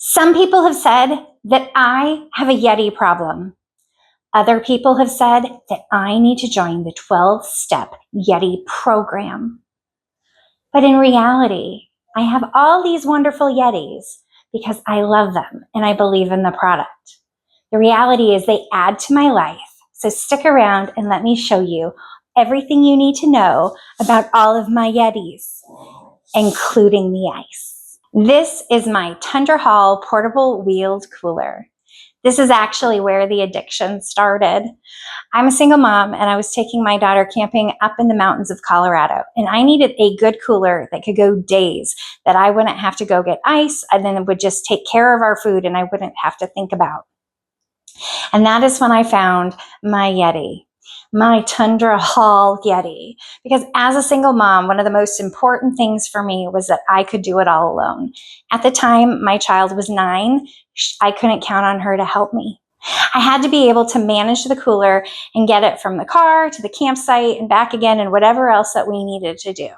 Some people have said that I have a Yeti problem. Other people have said that I need to join the 12-step Yeti program. But in reality, I have all these wonderful Yetis because I love them and I believe in the product. The reality is they add to my life. So stick around and let me show you everything you need to know about all of my Yetis, including the ice. This is my Tundra Hall portable wheeled cooler. This is actually where the addiction started. I'm a single mom and I was taking my daughter camping up in the mountains of Colorado, and I needed a good cooler that could go days, that I wouldn't have to go get ice, and then it would just take care of our food and I wouldn't have to think about. And that is when I found my Yeti, my Tundra Hall Yeti. Because as a single mom, one of the most important things for me was that I could do it all alone. At the time, my child was 9. I couldn't count on her to help me. I had to be able to manage the cooler and get it from the car to the campsite and back again and whatever else that we needed to do.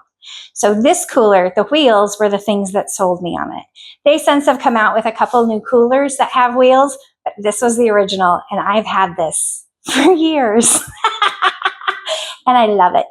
So this cooler, the wheels, were the things that sold me on it. They since have come out with a couple new coolers that have wheels, but this was the original, and I've had this for years. And I love it.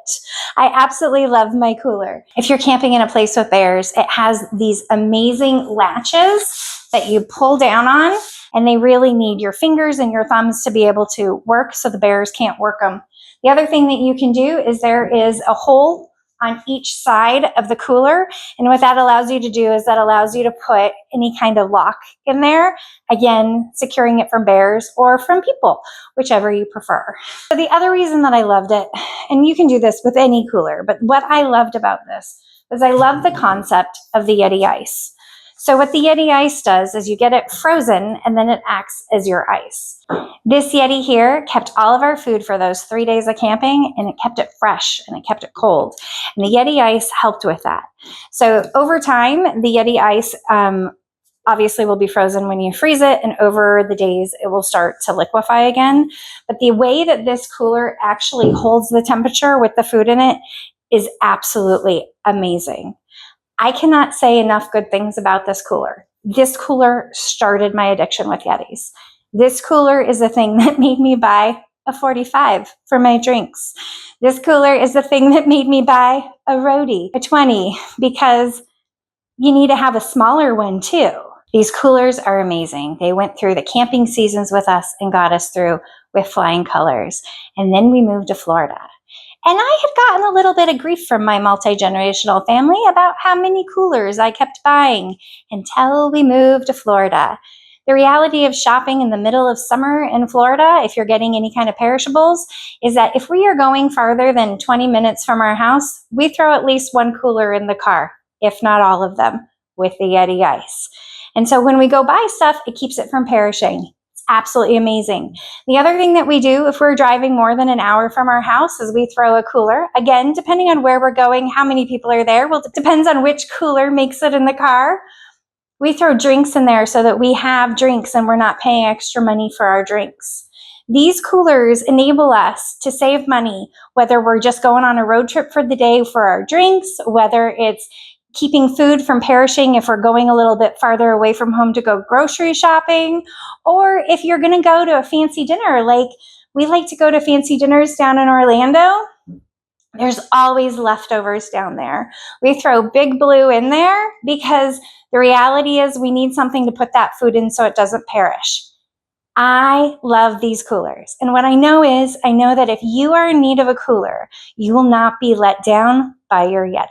I absolutely love my cooler. If you're camping in a place with bears, it has these amazing latches that you pull down on, and they really need your fingers and your thumbs to be able to work so the bears can't work them. The other thing that you can do is there is a hole on each side of the cooler, and what that allows you to do is that allows you to put any kind of lock in there, again securing it from bears or from people, whichever you prefer. So the other reason that I loved it, and you can do this with any cooler, but what I loved about this was I love the concept of the Yeti ice. So what the Yeti ice does is you get it frozen and then it acts as your ice. This Yeti here kept all of our food for those 3 days of camping, and it kept it fresh and it kept it cold. And the Yeti ice helped with that. So over time, the Yeti ice obviously will be frozen when you freeze it, and over the days it will start to liquefy again. But the way that this cooler actually holds the temperature with the food in it is absolutely amazing. I cannot say enough good things about this cooler. This cooler started my addiction with Yetis. This cooler is the thing that made me buy a 45 for my drinks. This cooler is the thing that made me buy a roadie, a 20, because you need to have a smaller one too. These coolers are amazing. They went through the camping seasons with us and got us through with flying colors. And then we moved to Florida. And I had gotten a little bit of grief from my multi-generational family about how many coolers I kept buying until we moved to Florida. The reality of shopping in the middle of summer in Florida, if you're getting any kind of perishables, is that if we are going farther than 20 minutes from our house, we throw at least one cooler in the car, if not all of them, with the Yeti ice. And so when we go buy stuff, it keeps it from perishing. Absolutely amazing. The other thing that we do if we're driving more than an hour from our house is we throw a cooler. Again, depending on where we're going, how many people are there, well, it depends on which cooler makes it in the car. We throw drinks in there so that we have drinks and we're not paying extra money for our drinks. These coolers enable us to save money, whether we're just going on a road trip for the day for our drinks, whether it's keeping food from perishing if we're going a little bit farther away from home to go grocery shopping, or if you're going to go to a fancy dinner, like we like to go to fancy dinners down in Orlando. There's always leftovers down there. We throw Big Blue in there because the reality is we need something to put that food in so it doesn't perish. I love these coolers. And what I know is, I know that if you are in need of a cooler, you will not be let down by your Yeti.